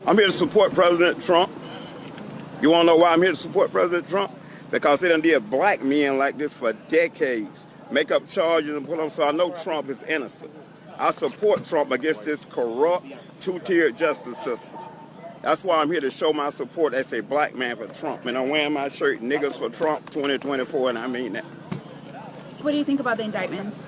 I'm here to support President Trump. You want to know why I'm here to support President Trump? Because they done did black men like this for decades. Make up charges and put them, so I know Trump is innocent. I support Trump against this corrupt, two-tiered justice system. That's why I'm here to show my support as a black man for Trump. And I'm wearing my shirt, Niggas for Trump 2024, and I mean that. What do you think about the indictments?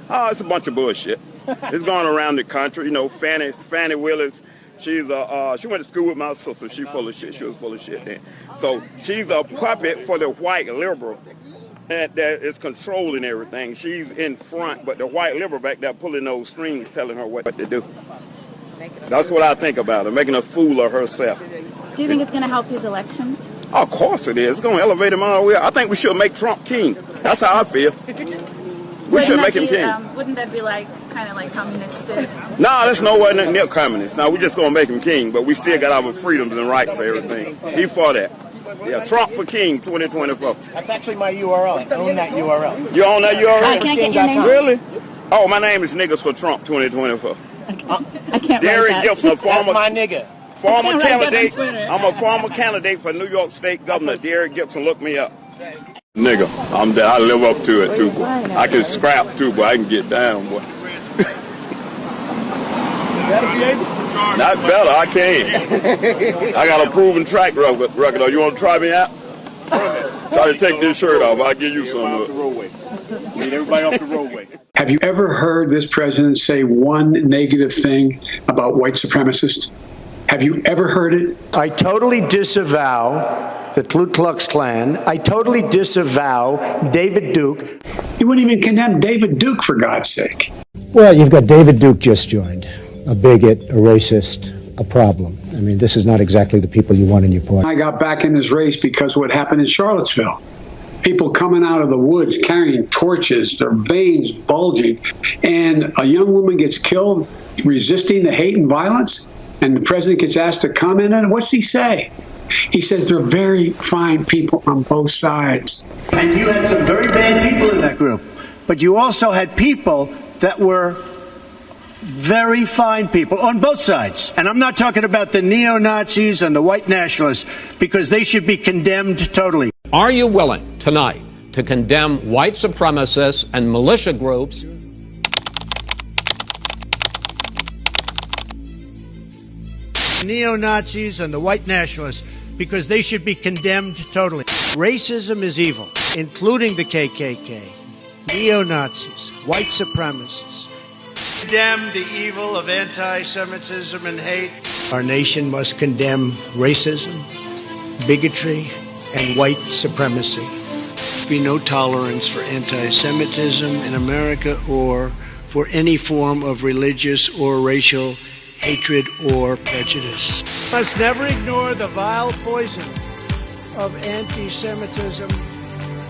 Oh, it's a bunch of bullshit. It's going around the country. You know, Fannie Willis, she went to school with my sister. She full of shit. She was full of shit then. So she's a puppet for the white liberal that is controlling everything. She's in front, but the white liberal back there pulling those strings, telling her what to do. That's what I think about her, making a fool of herself. Do you think it's going to help his election? Of course it is. It's going to elevate him all the way. I think we should make Trump king. That's how I feel. We should make him king. Wouldn't that be kind of like communistic? No, that's nowhere near communist. Now, we're just going to make him king, but we still got our freedoms and rights for everything. He for that. Yeah, Trump for king 2024. That's actually my URL. I own that URL. You own that URL? I can't get your name. Really? Oh, my name is Niggas for Trump 2024. I can't Derek write that. Gibson, That's my nigga. former candidate. Twitter. I'm a former candidate for New York State Governor. Derek Gibson, look me up. Nigga, I live up to it too, boy. I can scrap too, boy. I can get down, boy. Not better, I can. I got a proven track record. Oh, you want to try me out? Try to take this shirt off. I'll give you some of it. Need everybody off the roadway. Have you ever heard this president say one negative thing about white supremacists? Have you ever heard it? I totally disavow the Ku Klux Klan. I totally disavow David Duke. You wouldn't even condemn David Duke, for God's sake. Well, you've got David Duke just joined, a bigot, a racist, a problem. I mean, this is not exactly the people you want in your party. I got back in this race because of what happened in Charlottesville. People coming out of the woods carrying torches, their veins bulging, and a young woman gets killed resisting the hate and violence, and the president gets asked to comment on it. What's he say? He says they're very fine people on both sides. And you had some very bad people in that group, but you also had people that were very fine people on both sides. And I'm not talking about the neo-Nazis and the white nationalists, because they should be condemned totally. Are you willing tonight to condemn white supremacists and militia groups? Neo-Nazis and the white nationalists, because they should be condemned totally. Racism is evil, including the KKK, neo-Nazis, white supremacists. Condemn the evil of anti-Semitism and hate. Our nation must condemn racism, bigotry, and white supremacy. There be no tolerance for anti-Semitism in America or for any form of religious or racial hatred or prejudice. Must never ignore the vile poison of anti-Semitism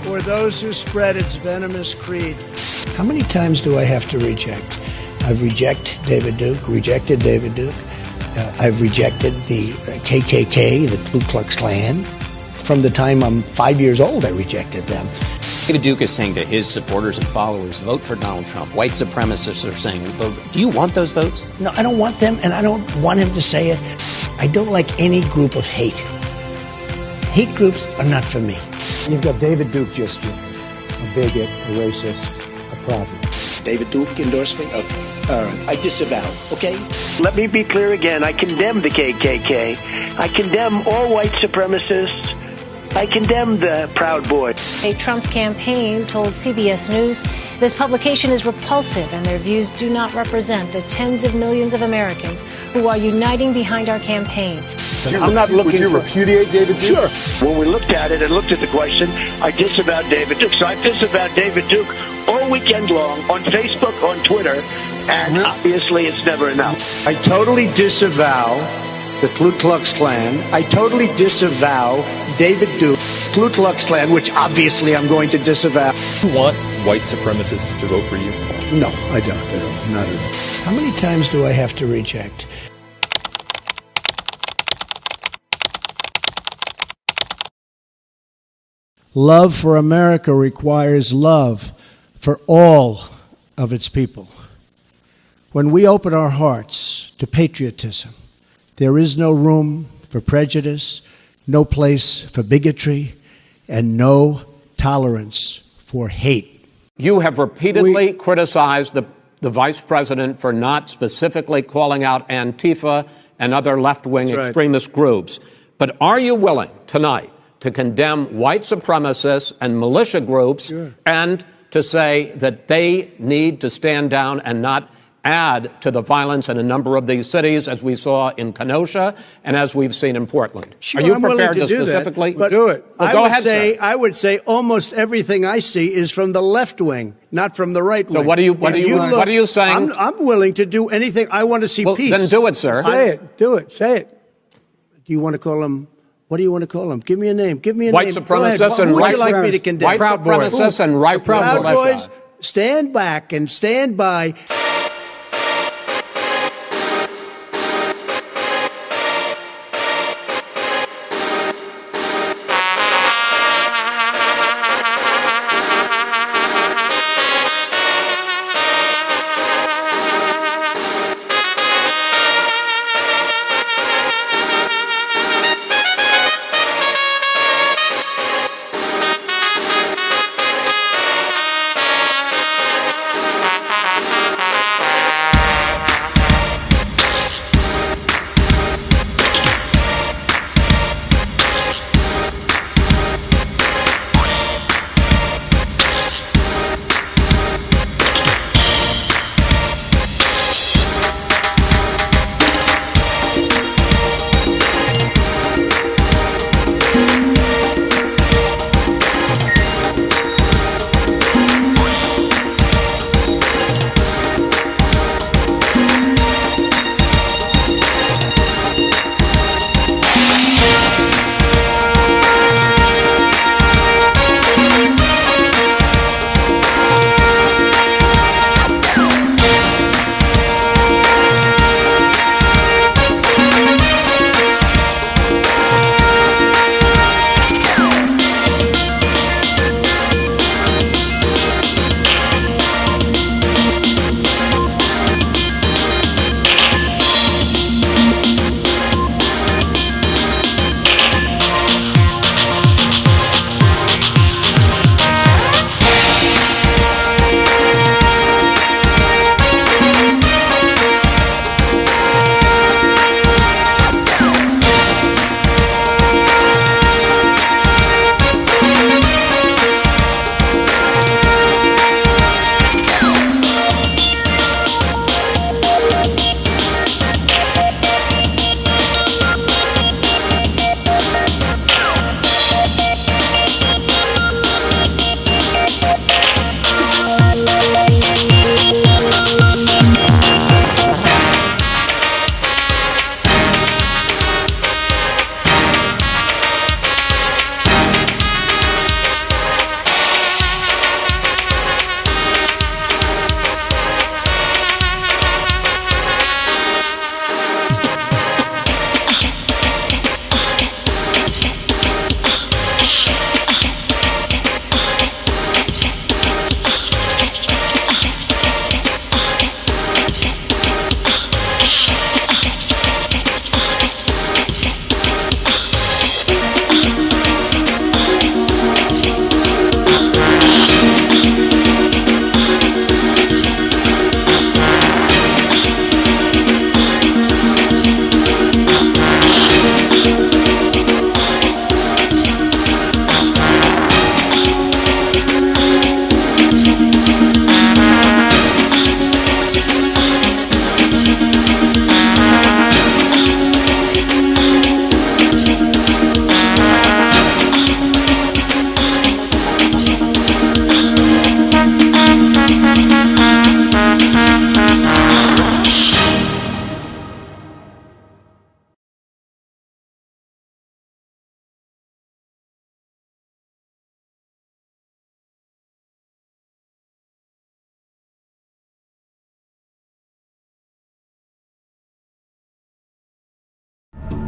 or those who spread its venomous creed. How many times do I have to reject? I've rejected David Duke. I've rejected the KKK, the Ku Klux Klan. From the time I'm 5 years old, I rejected them. David Duke is saying to his supporters and followers, vote for Donald Trump. White supremacists are saying, vote. Do you want those votes? No, I don't want them, and I don't want him to say it. I don't like any group of hate. Hate groups are not for me. You've got David Duke just joined, a bigot, a racist, a problem. David Duke endorsement? Okay. All right. I disavow, okay? Let me be clear again. I condemn the KKK. I condemn all white supremacists. I condemn the Proud Boys. Trump's campaign told CBS News this publication is repulsive and their views do not represent the tens of millions of Americans who are uniting behind our campaign. I'm not looking. Would you repudiate David Duke? Sure. When we looked at it and looked at the question, I disavowed David Duke. So I disavowed David Duke all weekend long on Facebook, on Twitter, and obviously it's never enough. I totally disavow the Ku Klux Klan. I totally disavow David Duke, Ku Klux Klan, which obviously I'm going to disavow. Do you want white supremacists to vote for you? No, I don't. Not at all. How many times do I have to reject? Love for America requires love for all of its people. When we open our hearts to patriotism, There is no room for prejudice, no place for bigotry, and no tolerance for hate. You have repeatedly criticized the vice president for not specifically calling out Antifa and other left-wing extremist groups. But are you willing tonight to condemn white supremacists and militia groups and to say that they need to stand down and not add to the violence in a number of these cities, as we saw in Kenosha and as we've seen in Portland? Sure, are you I'm prepared willing to do specifically that, do it? Well, go ahead, sir. I would say almost everything I see is from the left wing, not from the right wing. So what are you saying? I'm willing to do anything. I want to see peace. Then do it, sir. Say it. Do it. Say it. Do you want to call them? What do you want to call them? Give me a name. Give me a white name. Supremacists and who would right you like me to condemn? White supremacists and right Proud militia. Boys, stand back and stand by.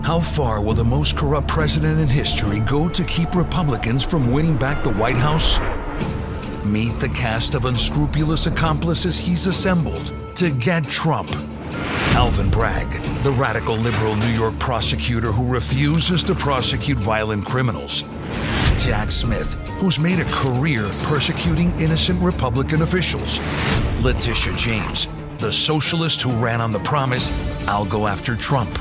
How far will the most corrupt president in history go to keep Republicans from winning back the White House? Meet the cast of unscrupulous accomplices he's assembled to get Trump. Alvin Bragg, the radical liberal New York prosecutor who refuses to prosecute violent criminals. Jack Smith, who's made a career persecuting innocent Republican officials. Letitia James, the socialist who ran on the promise, "I'll go after Trump."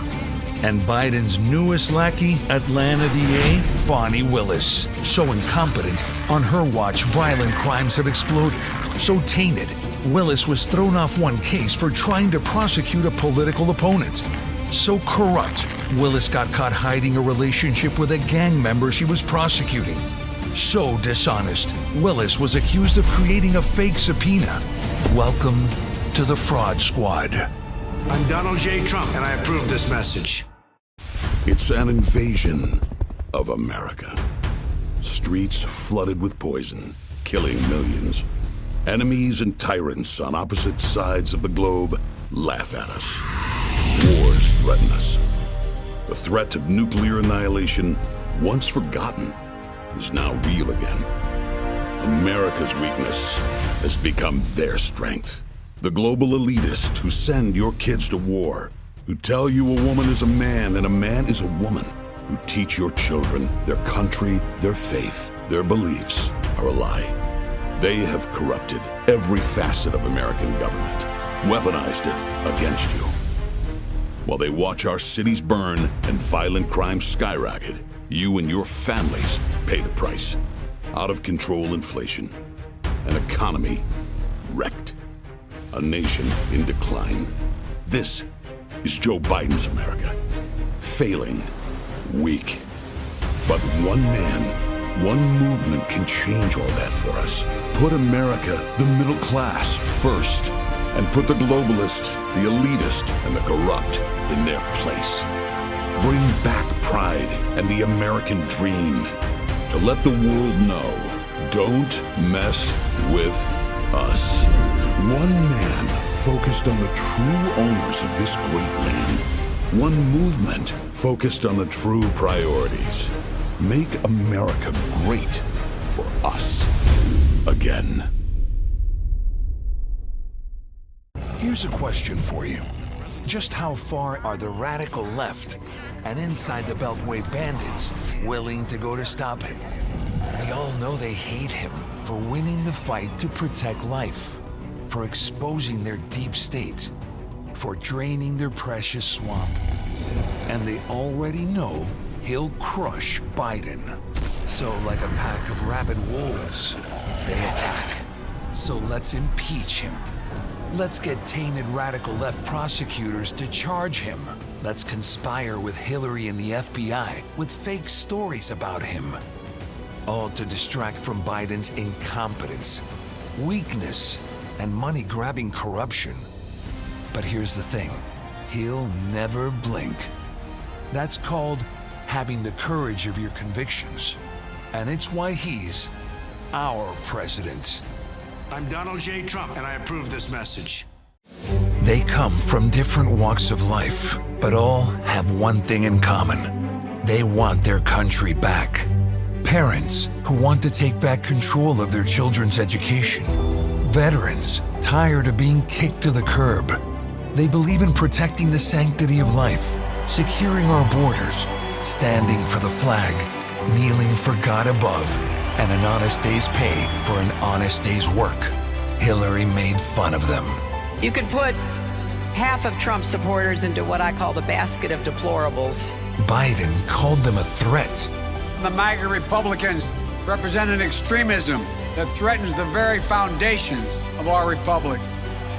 And Biden's newest lackey, Atlanta DA, Fani Willis. So incompetent, on her watch, violent crimes have exploded. So tainted, Willis was thrown off one case for trying to prosecute a political opponent. So corrupt, Willis got caught hiding a relationship with a gang member she was prosecuting. So dishonest, Willis was accused of creating a fake subpoena. Welcome to the Fraud Squad. I'm Donald J. Trump, and I approve this message. It's an invasion of America. Streets flooded with poison, killing millions. Enemies and tyrants on opposite sides of the globe laugh at us. Wars threaten us. The threat of nuclear annihilation, once forgotten, is now real again. America's weakness has become their strength. The global elitists who send your kids to war, who tell you a woman is a man and a man is a woman, who teach your children their country, their faith, their beliefs are a lie. They have corrupted every facet of American government, weaponized it against you. While they watch our cities burn and violent crimes skyrocket, you and your families pay the price. Out of control inflation, an economy wrecked, a nation in decline. This is Joe Biden's America. Failing, weak. But one man, one movement can change all that for us. Put America, the middle class, first. And put the globalists, the elitist, and the corrupt in their place. Bring back pride and the American dream. To let the world know, don't mess with us. One man focused on the true owners of this great land. One movement focused on the true priorities. Make America great for us again. Here's a question for you. Just how far are the radical left and inside the Beltway bandits willing to go to stop him? We all know they hate him for winning the fight to protect life, for exposing their deep state, for draining their precious swamp. And they already know he'll crush Biden. So like a pack of rabid wolves, they attack. So let's impeach him. Let's get tainted radical left prosecutors to charge him. Let's conspire with Hillary and the FBI with fake stories about him. All to distract from Biden's incompetence, weakness, and money-grabbing corruption. But here's the thing, he'll never blink. That's called having the courage of your convictions. And it's why he's our president. I'm Donald J. Trump, and I approve this message. They come from different walks of life, but all have one thing in common. They want their country back. Parents who want to take back control of their children's education. Veterans tired of being kicked to the curb. They believe in protecting the sanctity of life, securing our borders, standing for the flag, kneeling for God above, and an honest day's pay for an honest day's work. Hillary made fun of them. You could put half of Trump's supporters into what I call the basket of deplorables. Biden called them a threat. The MAGA Republicans represent an extremism that threatens the very foundations of our republic.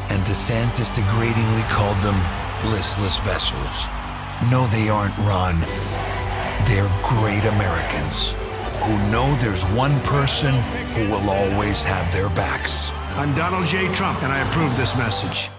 And DeSantis degradingly called them listless vessels. No, they aren't, Ron. They're great Americans who know there's one person who will always have their backs. I'm Donald J. Trump, and I approve this message.